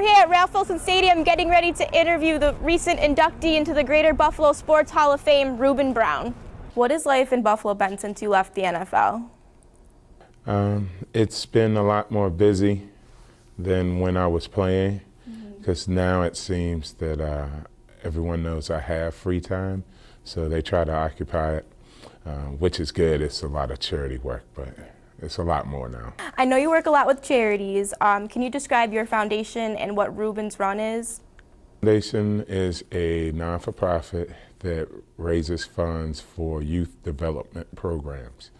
We're here at Ralph Wilson Stadium getting ready to interview the recent inductee into the Greater Buffalo Sports Hall of Fame, Ruben Brown. What has life in Buffalo been since you left the NFL? It's been a lot more busy than when I was playing, because now it seems that everyone knows I have free time, so they try to occupy it, which is good. It's a lot of charity work, but it's a lot more now. I know you work a lot with charities. Can you describe your foundation and what Ruben's Run is? Foundation is a non-for-profit that raises funds for youth development programs.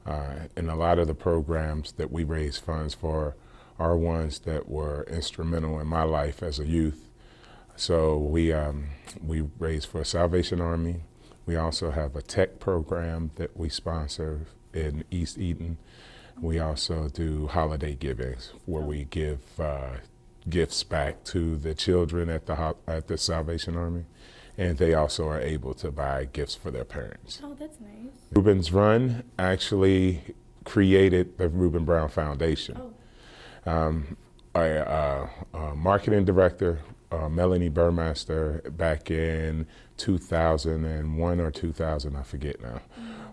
And a lot of the programs that we raise funds for are ones that were instrumental in my life as a youth. So we raise for Salvation Army. We also have a tech program that we sponsor in East Eden. We also do holiday givings where we give gifts back to the children at the Salvation Army, and they also are able to buy gifts for their parents. Oh, that's nice. Ruben's Run actually created the Ruben Brown Foundation. Our marketing director, Melanie Burmaster, back in 2001 or 2000, I forget now.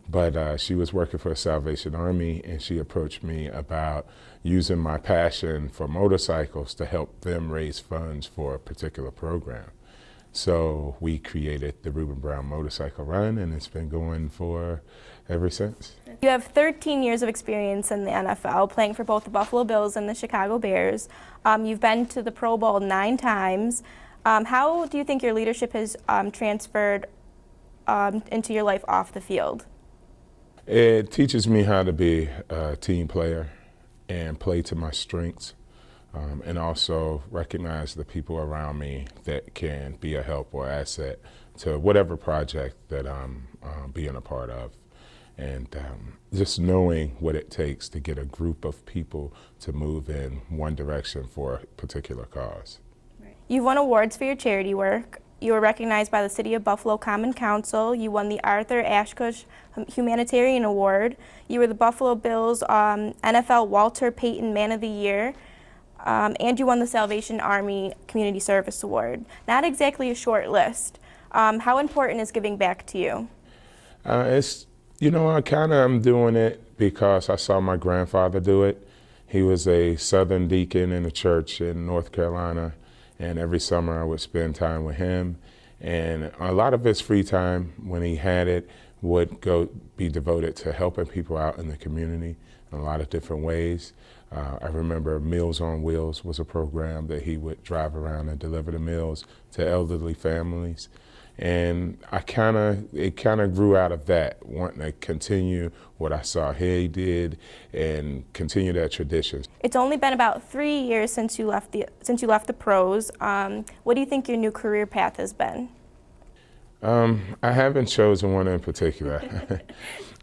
But she was working for Salvation Army, and she approached me about using my passion for motorcycles to help them raise funds for a particular program. So we created the Ruben Brown Motorcycle Run, and it's been going for ever since. You have 13 years of experience in the NFL, playing for both the Buffalo Bills and the Chicago Bears. You've been to the Pro Bowl 9 times. How do you think your leadership has transferred into your life off the field? It teaches me how to be a team player and play to my strengths, and also recognize the people around me that can be a help or asset to whatever project that I'm being a part of. And just knowing what it takes to get a group of people to move in one direction for a particular cause. You've won awards for your charity work. You were recognized by the City of Buffalo Common Council. You won the Arthur Ashkush Humanitarian Award. You were the Buffalo Bills NFL Walter Payton Man of the Year. And you won the Salvation Army Community Service Award. Not exactly a short list. How important is giving back to you? I kind of am doing it because I saw my grandfather do it. He was a Southern deacon in a church in North Carolina, and every summer I would spend time with him. And a lot of his free time, when he had it, would be devoted to helping people out in the community in a lot of different ways. I remember Meals on Wheels was a program that he would drive around and deliver the meals to elderly families. And it kind of grew out of that, wanting to continue what I saw he did and continue that tradition. It's only been about 3 years since you left the pros. What do you think your new career path has been? I haven't chosen one in particular.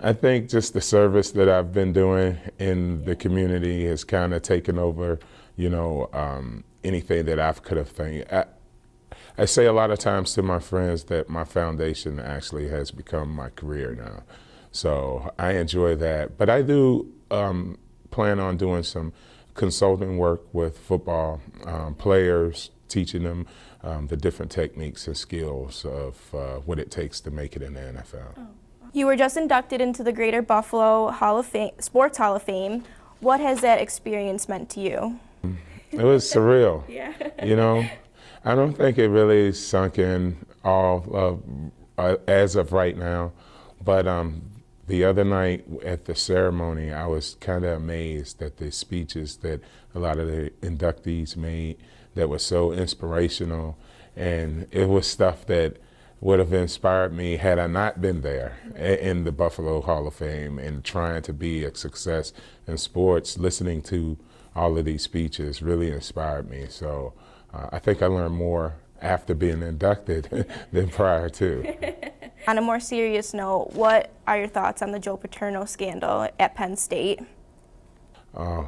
I think just the service that I've been doing in the community has kind of taken over, anything that I could have think. I say a lot of times to my friends that my foundation actually has become my career now. So I enjoy that. But I do plan on doing some consulting work with football players, teaching them the different techniques and skills of what it takes to make it in the NFL. You were just inducted into the Greater Buffalo Sports Hall of Fame. What has that experience meant to you? It was surreal. Yeah. I don't think it really sunk in all as of right now, but the other night at the ceremony, I was kind of amazed at the speeches that a lot of the inductees made that was so inspirational, and it was stuff that would have inspired me had I not been there in the Buffalo Hall of Fame and trying to be a success in sports. Listening to all of these speeches really inspired me. So I think I learned more after being inducted than prior to. On a more serious note, what are your thoughts on the Joe Paterno scandal at Penn State? I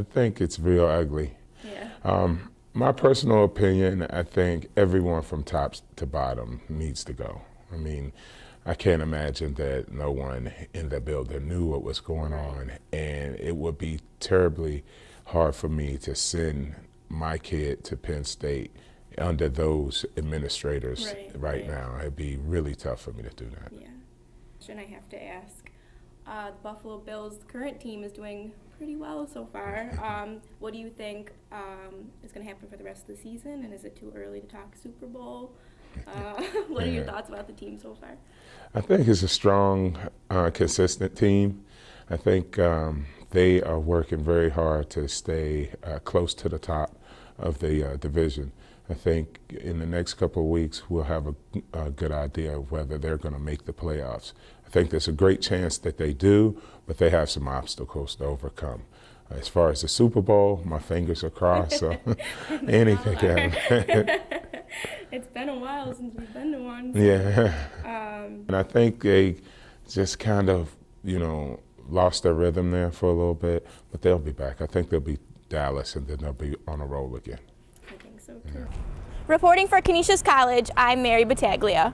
think it's real ugly. Yeah. My personal opinion, I think everyone from top to bottom needs to go. I mean, I can't imagine that no one in the building knew what was going on, and it would be terribly hard for me to send my kid to Penn State under those administrators right now. It'd be really tough for me to do that. Yeah. And I have to ask, the Buffalo Bills' current team is doing pretty well so far. What do you think is going to happen for the rest of the season? And is it too early to talk Super Bowl? What are your thoughts about the team so far? I think it's a strong, consistent team. I think they are working very hard to stay close to the top of the division. I think in the next couple of weeks we'll have a good idea of whether they're going to make the playoffs. I think there's a great chance that they do, but they have some obstacles to overcome. As far as the Super Bowl, my fingers are crossed, so anything can happen. It's been a while since we've been to one. So. Yeah. And I think they just kind of, lost their rhythm there for a little bit, but they'll be back. I think they'll be Dallas, and then they'll be on a roll again. I think so too. Reporting for Canisius College, I'm Mary Battaglia.